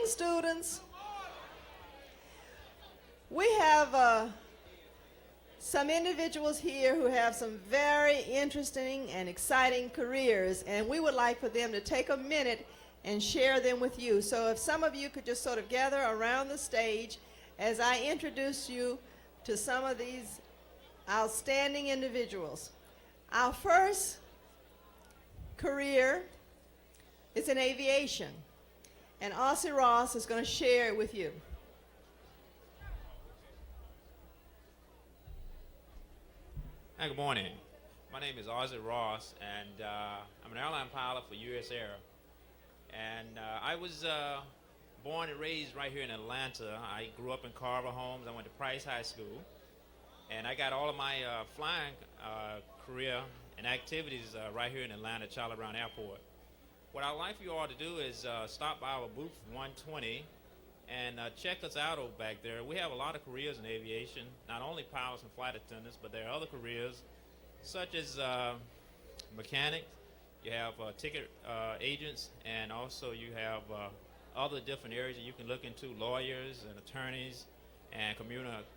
students. We have some individuals here who have some very interesting and exciting careers, and we would like for them to take a minute and share them with you. So if some of you could just sort of gather around the stage as I introduce you to some of these outstanding individuals. Our first career is in aviation, and Ossie Ross is going to share it with you. Hi, good morning. My name is Ozzie Ross, and I'm an airline pilot for U.S. Air. And I was born and raised right here in Atlanta. I grew up in Carver Homes. I went to Price High School. And I got all of my flying career and activities right here in Atlanta, Charlie Brown Airport. What I'd like for you all to do is stop by our booth 120 and check us out over back there. We have a lot of careers in aviation, not only pilots and flight attendants, but there are other careers such as mechanics. You have ticket agents, and also you have other different areas that you can look into, lawyers and attorneys and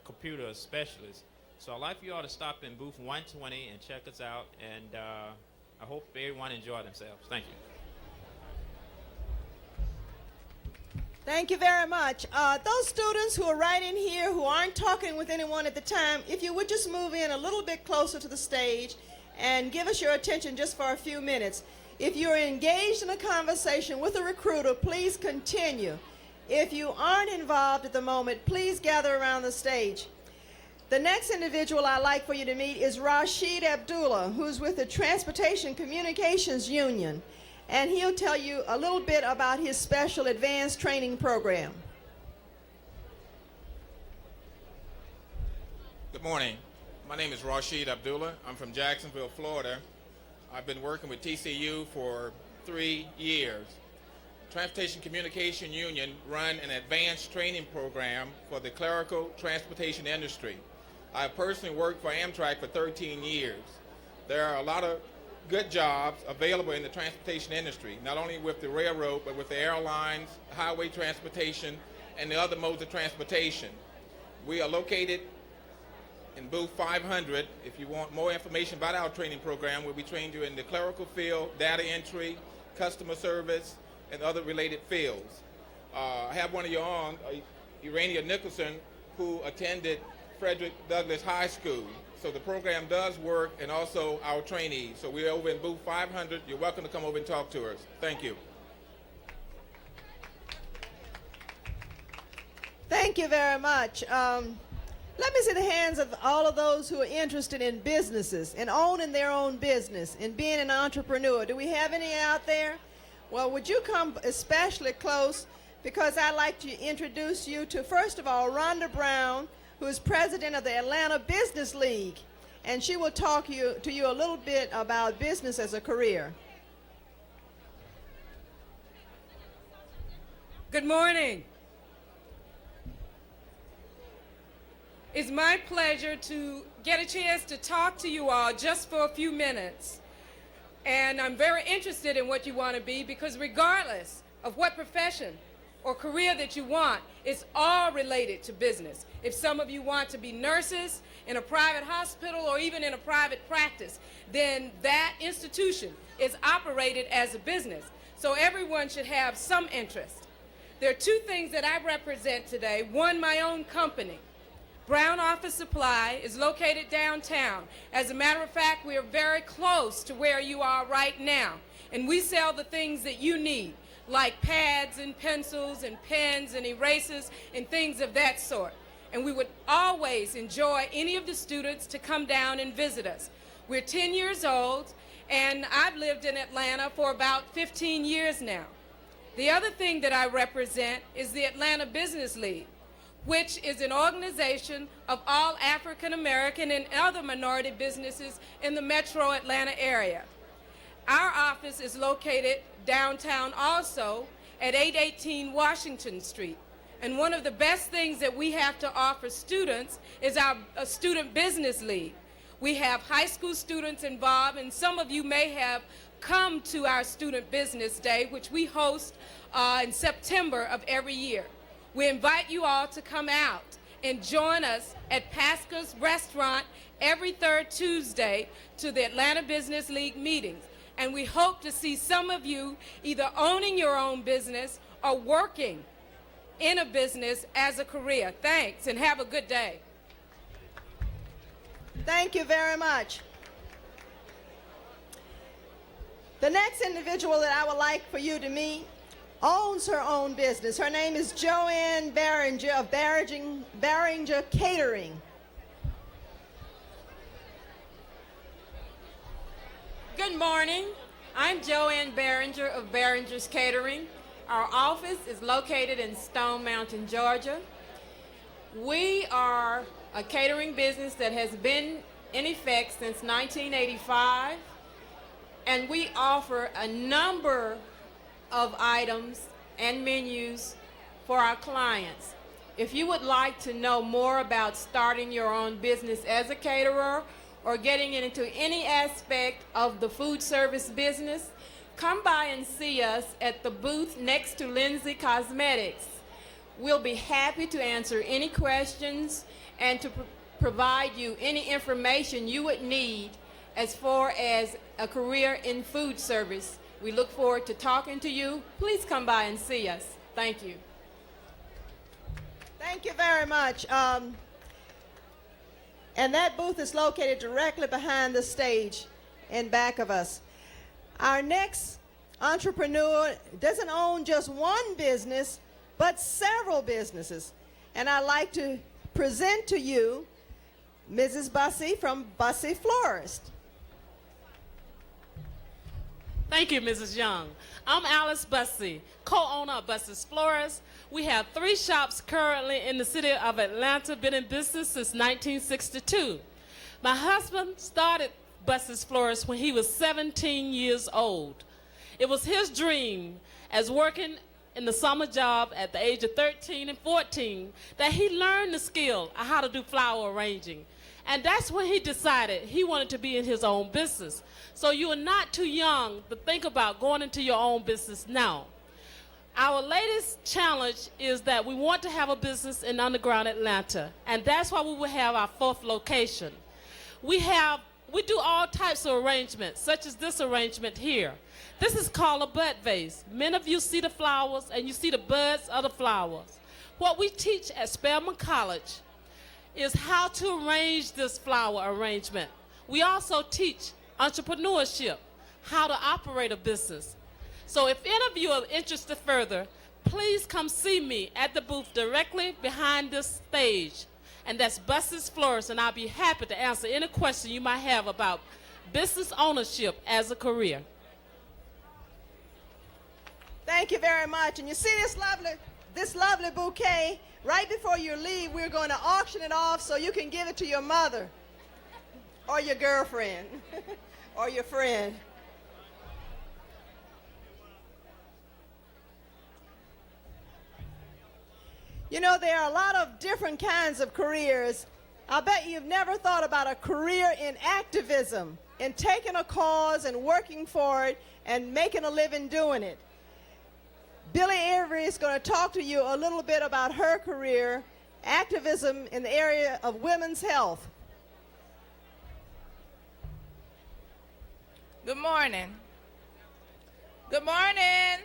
computer specialists. So I'd like for you all to stop in booth 120 and check us out, and I hope everyone enjoy themselves. Thank you. Thank you very much. Those students who are right in here who aren't talking with anyone at the time, if you would just move in a little bit closer to the stage and give us your attention just for a few minutes. If you're engaged in a conversation with a recruiter, please continue. If you aren't involved at the moment, please gather around the stage. The next individual I'd like for you to meet is Rashid Abdullah, who's with the Transportation Communications Union, and he'll tell you a little bit about his special advanced training program. Good morning. My name is Rashid Abdullah. I'm from Jacksonville, Florida. I've been working with TCU for 3 years. Transportation Communication Union run an advanced training program for the clerical transportation industry. I personally worked for Amtrak for 13 years. There are a lot of good jobs available in the transportation industry, not only with the railroad, but with the airlines, highway transportation, and the other modes of transportation. We are located in booth 500. If you want more information about our training program, we'll be training you in the clerical field, data entry, customer service, and other related fields. I have one of your own, Urania Nicholson, who attended Frederick Douglass High School. So the program does work, and also our trainees. So we're over in booth 500. You're welcome to come over and talk to us. Thank you. Thank you very much. Let me see the hands of all of those who are interested in businesses and owning their own business and being an entrepreneur. Do we have any out there? Well, would you come especially close, because I'd like to introduce you to, first of all, Rhonda Brown, who is president of the Atlanta Business League, and she will talk to you a little bit about business as a career. Good morning. It's my pleasure to get a chance to talk to you all just for a few minutes. And I'm very interested in what you want to be, because regardless of what profession or career that you want, it's all related to business. If some of you want to be nurses in a private hospital or even in a private practice, then that institution is operated as a business. So everyone should have some interest. There are two things that I represent today. One, my own company. Brown Office Supply is located downtown. As a matter of fact, we are very close to where you are right now. And we sell the things that you need, like pads and pencils and pens and erasers and things of that sort. And we would always enjoy any of the students to come down and visit us. We're 10 years old, and I've lived in Atlanta for about 15 years now. The other thing that I represent is the Atlanta Business League, which is an organization of all African American and other minority businesses in the metro Atlanta area. Our office is located downtown also at 818 Washington Street. And one of the best things that we have to offer students is our Student Business League. We have high school students involved, and some of you may have come to our Student Business Day, which we host in September of every year. We invite you all to come out and join us at Pasca's Restaurant every third Tuesday to the Atlanta Business League meetings. And we hope to see some of you either owning your own business or working in a business as a career. Thanks, and have a good day. Thank you very much. The next individual that I would like for you to meet owns her own business. Her name is Joanne Barringer of Barringer Catering. Good morning. I'm Joanne Barringer of Barringer's Catering. Our office is located in Stone Mountain, Georgia. We are a catering business that has been in effect since 1985, and we offer a number of items and menus for our clients. If you would like to know more about starting your own business as a caterer or getting into any aspect of the food service business, come by and see us at the booth next to Lindsay Cosmetics. We'll be happy to answer any questions and to provide you any information you would need as far as a career in food service. We look forward to talking to you. Please come by and see us. Thank you. Thank you very much. And that booth is located directly behind the stage in back of us. Our next entrepreneur doesn't own just one business, but several businesses. And I'd like to present to you Mrs. Bussey from Bussey Florist. Thank you, Mrs. Young. I'm Alice Bussey, co-owner of Bussey's Florist. We have 3 shops currently in the city of Atlanta, been in business since 1962. My husband started Bussey's Florist when he was 17 years old. It was his dream, as working in the summer job at the age of 13 and 14, that he learned the skill of how to do flower arranging. And that's when he decided he wanted to be in his own business. So you are not too young to think about going into your own business now. Our latest challenge is that we want to have a business in underground Atlanta, and that's why we will have our 4th location. We do all types of arrangements, such as this arrangement here. This is called a bud vase. Many of you see the flowers, and you see the buds of the flowers. What we teach at Spelman College is how to arrange this flower arrangement. We also teach entrepreneurship, how to operate a business. So if any of you are interested further, please come see me at the booth directly behind this stage. And that's Bussey's Florist, and I'll be happy to answer any question you might have about business ownership as a career. Thank you very much. And you see this lovely bouquet? Right before you leave, we're going to auction it off so you can give it to your mother or your girlfriend or your friend. You know, there are a lot of different kinds of careers. I bet you've never thought about a career in activism, in taking a cause and working for it and making a living doing it. Billy Avery is going to talk to you a little bit about her career, activism in the area of women's health. Good morning. Good morning.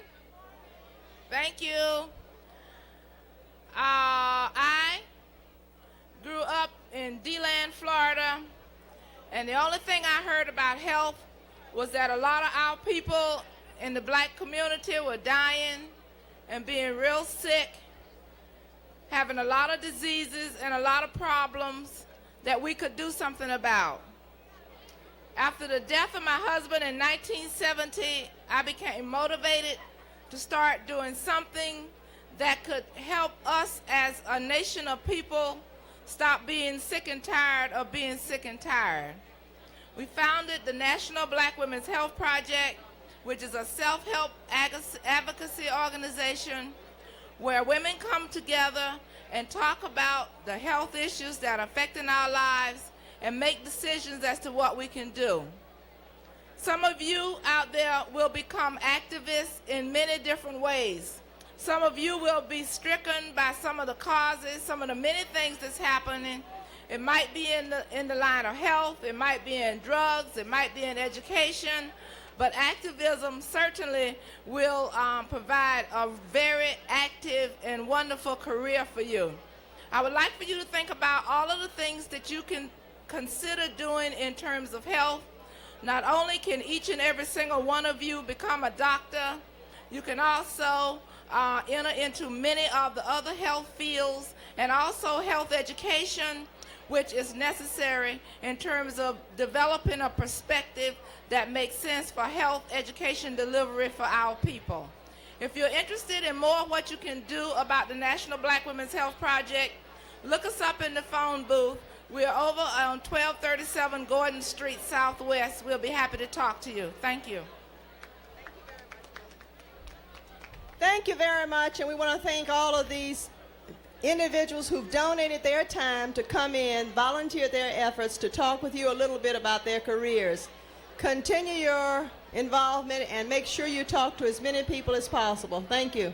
Thank you. I grew up in DeLand, Florida, and the only thing I heard about health was that a lot of our people in the black community were dying and being real sick, having a lot of diseases and a lot of problems that we could do something about. After the death of my husband in 1970, I became motivated to start doing something that could help us as a nation of people stop being sick and tired of being sick and tired. We founded the National Black Women's Health Project, which is a self-help advocacy organization where women come together and talk about the health issues that are affecting our lives and make decisions as to what we can do. Some of you out there will become activists in many different ways. Some of you will be stricken by some of the causes, some of the many things that's happening. It might be in the line of health, it might be in drugs, it might be in education, but activism certainly will provide a very active and wonderful career for you. I would like for you to think about all of the things that you can consider doing in terms of health. Not only can each and every single one of you become a doctor, you can also enter into many of the other health fields and also health education, which is necessary in terms of developing a perspective that makes sense for health education delivery for our people. If you're interested in more of what you can do about the National Black Women's Health Project, look us up in the phone booth. We're over on 1237 Gordon Street Southwest. We'll be happy to talk to you. Thank you. Thank you very much, and we want to thank all of these individuals who've donated their time to come in, volunteer their efforts to talk with you a little bit about their careers. Continue your involvement and make sure you talk to as many people as possible. Thank you.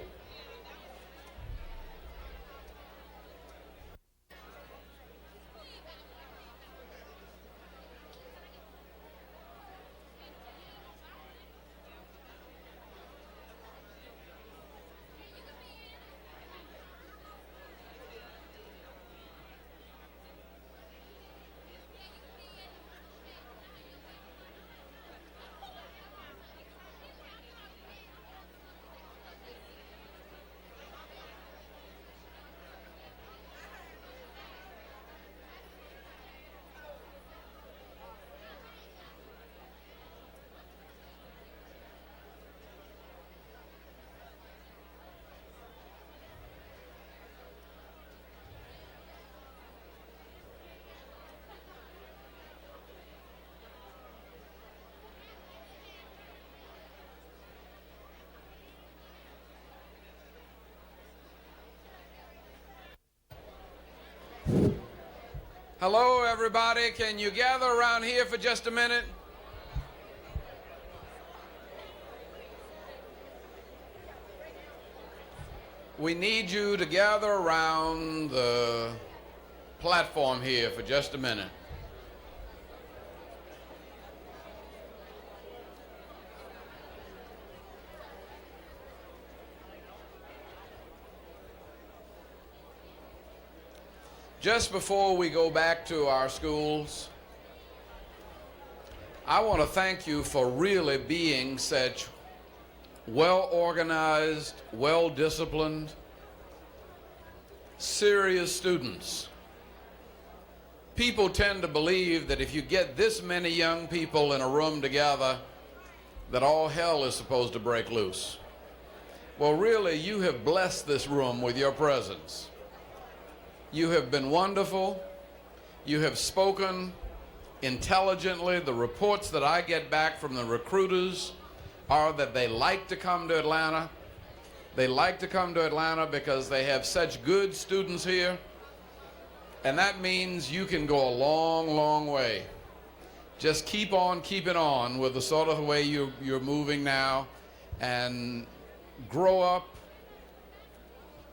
Hello, everybody. Can you gather around here for just a minute? We need you to gather around the platform here for just a minute. Just before we go back to our schools, I want to thank you for really being such well-organized, well-disciplined, serious students. People tend to believe that if you get this many young people in a room together, that all hell is supposed to break loose. Well, really, you have blessed this room with your presence. You have been wonderful. You have spoken intelligently. The reports that I get back from the recruiters are that they like to come to Atlanta. They like to come to Atlanta because they have such good students here. And that means you can go a long, long way. Just keep on keeping on with the sort of the way you're moving now, and grow up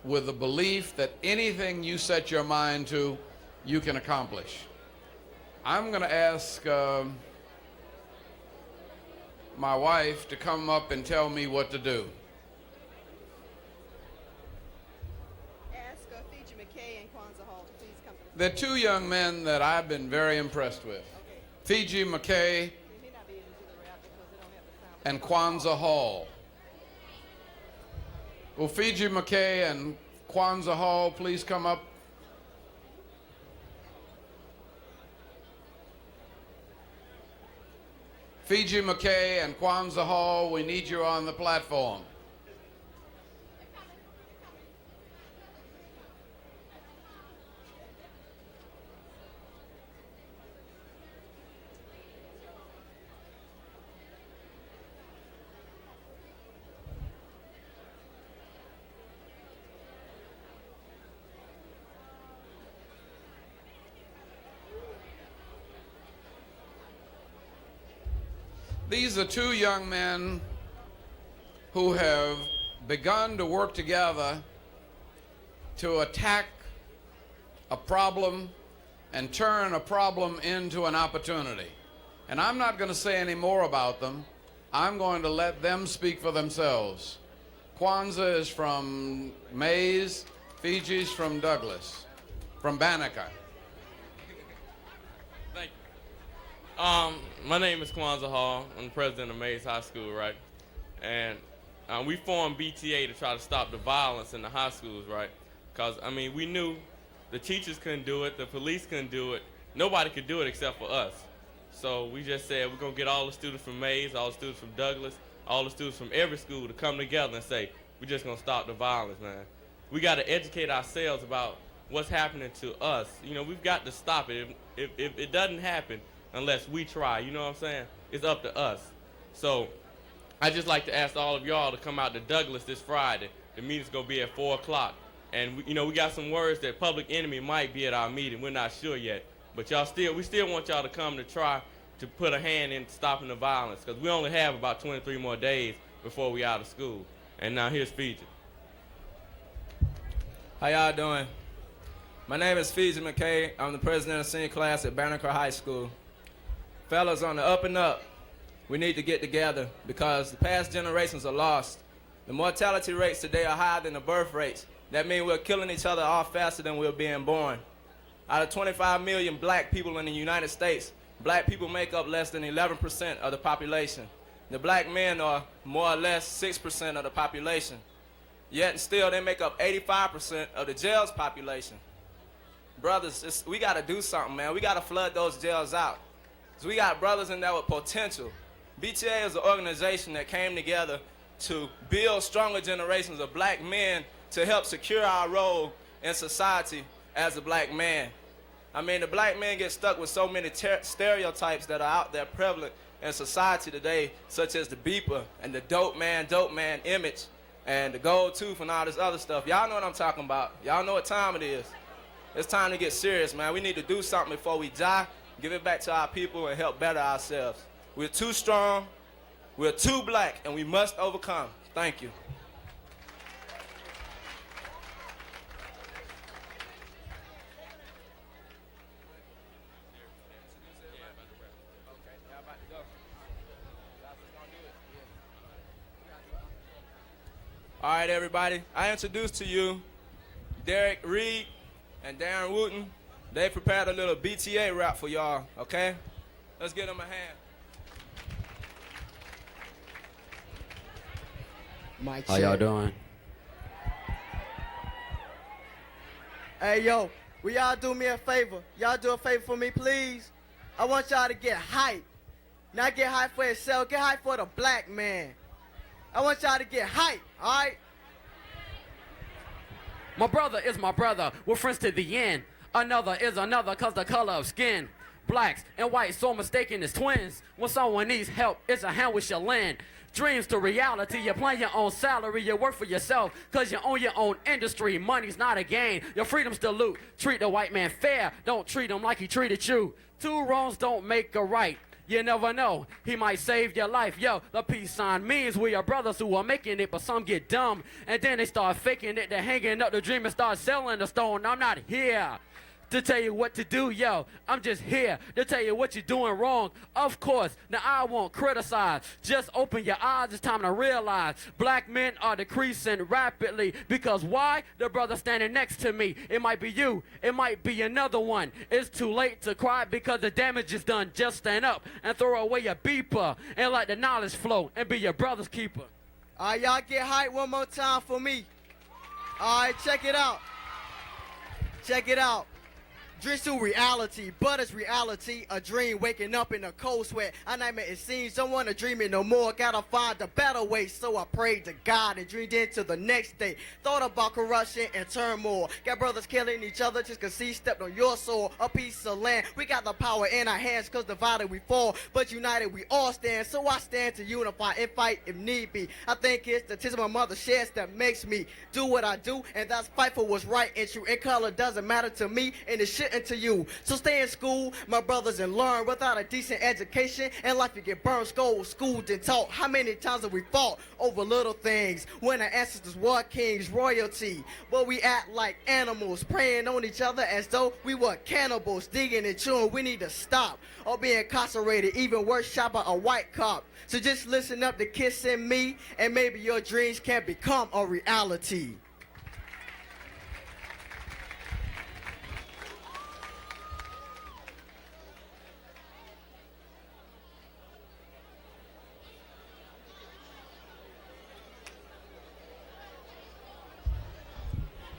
with the belief that anything you set your mind to, you can accomplish. I'm going to ask my wife to come up and tell me what to do. Ask Fiji McKay and Kwanzaa Hall to please come to the There are two young men that I've been very impressed with. Okay. Fiji McKay They may not be able to do the rap because they don't have the sound. and Kwanzaa Hall. Will Fiji McKay and Kwanzaa Hall please come up? Fiji McKay and Kwanzaa Hall, we need you on the platform. These are two young men who have begun to work together to attack a problem and turn a problem into an opportunity. And I'm not going to say any more about them. I'm going to let them speak for themselves. Kwanzaa is from Mays, Fiji's from Douglas, from Banneker. Thank you. My name is Kwanzaa Hall. I'm the president of Mays High School, right? And we formed BTA to try to stop the violence in the high schools, right? Because, I mean, we knew the teachers couldn't do it, the police couldn't do it, nobody could do it except for us. So we just said we're going to get all the students from Mays, all the students from Douglas, all the students from every school to come together and say, we're just going to stop the violence, man. We got to educate ourselves about what's happening to us. You know, we've got to stop it. If it doesn't happen unless we try, you know what I'm saying? It's up to us. So I'd just like to ask all of y'all to come out to Douglas this Friday. The meeting's going to be at 4 o'clock. And, you know, we got some words that Public Enemy might be at our meeting. We're not sure yet. But we still want y'all to come to try to put a hand in stopping the violence, because we only have about 23 more days before we out of school. And now here's Fiji. How y'all doing? My name is Fiji McKay. I'm the president of senior class at Banneker High School. Fellas, on the up and up, we need to get together because the past generations are lost. The mortality rates today are higher than the birth rates. That means we're killing each other off faster than we're being born. Out of 25 million black people in the United States, black people make up less than 11% of the population. The black men are more or less 6% of the population. Yet and still they make up 85% of the jail's population. Brothers, we gotta do something, man. We gotta flood those jails out. So we got brothers in there with potential. BTA is an organization that came together to build stronger generations of black men to help secure our role in society as a black man. I mean, the black man gets stuck with so many stereotypes that are out there prevalent in society today, such as the beeper and the dope man image and the gold tooth and all this other stuff. Y'all know what I'm talking about. Y'all know what time it is. It's time to get serious, man. We need to do something before we die, give it back to our people, and help better ourselves. We're too strong, we're too black, and we must overcome. Thank you. All right, everybody. I introduce to you Derek Reed and Darren Wooten. They prepared a little BTA rap for y'all, okay? Let's give them a hand. How y'all doing? Hey, yo, will y'all do me a favor? Y'all do a favor for me, please? I want y'all to get hype. Not get hype for yourself, get hype for the black man. I want y'all to get hype, all right? My brother is my brother, we're friends to the end. Another is another cause the color of skin. Blacks and whites so mistaken as twins. When someone needs help, it's a hand we shall lend. Dreams to reality, you plan your own salary, you work for yourself, cause you own your own industry. Money's not a game, your freedom's to loot. Treat the white man fair, don't treat him like he treated you. Two wrongs don't make a right. You never know, he might save your life. Yo, the peace sign means we are brothers who are making it, but some get dumb. And then they start faking it, they're hanging up the dream and start selling the stone. I'm not here to tell you what to do, yo. I'm just here to tell you what you're doing wrong. Of course, now I won't criticize. Just open your eyes, it's time to realize black men are decreasing rapidly. Because why? The brother standing next to me. It might be you, it might be another one. It's too late to cry because the damage is done. Just stand up and throw away your beeper and let the knowledge flow and be your brother's keeper. All right, y'all get hype one more time for me. All right, check it out. Check it out. Dreams to reality, but it's reality. A dream waking up in a cold sweat. A nightmare it seems, don't wanna dream it no more. Gotta find a better way, so I prayed to God and dreamed into the next day. Thought about corruption and turmoil. Got brothers killing each other just cause he stepped on your soul. A piece of land, we got the power in our hands, cause divided we fall, but united we all stand. So I stand to unify and fight if need be. I think it's the tears my mother sheds that makes me do what I do, and that's fight for what's right and true. And color doesn't matter to me, and it shit shit into you. So stay in school, my brothers, and learn. Without a decent education, in life you get burned, scolded, schooled, and taught. How many times have we fought over little things when our ancestors were kings, royalty? But we act like animals, preying on each other as though we were cannibals, digging and chewing. We need to stop or be incarcerated, even worse, shot by a white cop. So just listen up to Kissing Me, and maybe your dreams can become a reality.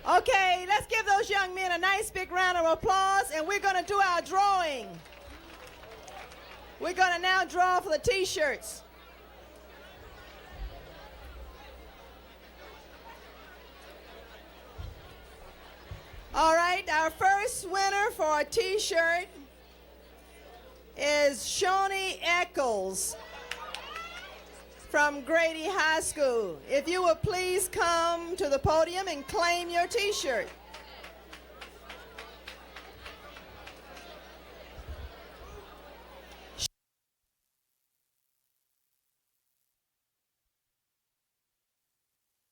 Okay, let's give those young men a nice big round of applause, and we're going to do our drawing. We're going to now draw for the T-shirts. All right, our first winner for a T-shirt is Shawnee Eccles from Grady High School. If you would please come to the podium and claim your T-shirt.